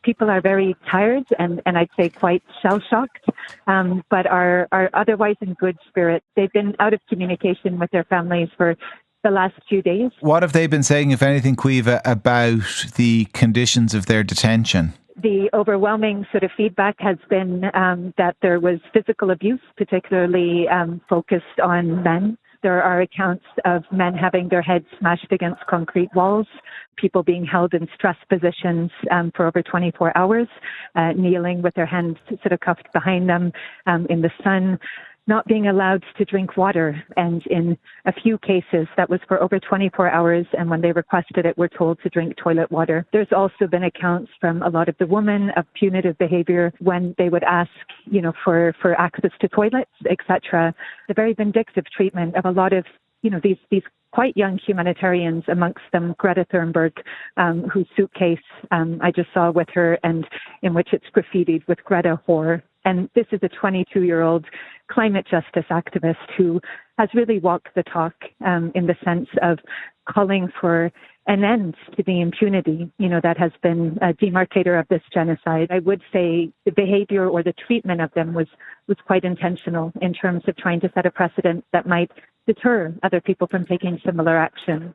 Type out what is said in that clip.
people are very tired and I'd say quite shell-shocked, but are otherwise in good spirit. They've been out of communication with their families for the last few days. What have they been saying, if anything, Caoimhe, about the conditions of their detention? The overwhelming sort of feedback has been that there was physical abuse, particularly focused on men. There are accounts of men having their heads smashed against concrete walls, people being held in stress positions for over 24 hours, kneeling with their hands sort of cuffed behind them in the sun, not being allowed to drink water. And in a few cases, that was for over 24 hours. And when they requested it, were told to drink toilet water. There's also been accounts from a lot of the women of punitive behavior when they would ask, for access to toilets, etc. The very vindictive treatment of a lot of, these quite young humanitarians, amongst them Greta Thunberg, whose suitcase I just saw with her, and in which it's graffitied with Greta Whore. And this is a 22-year-old climate justice activist who has really walked the talk in the sense of calling for an end to the impunity, that has been a demarcator of this genocide. I would say the behavior or the treatment of them was quite intentional in terms of trying to set a precedent that might deter other people from taking similar action.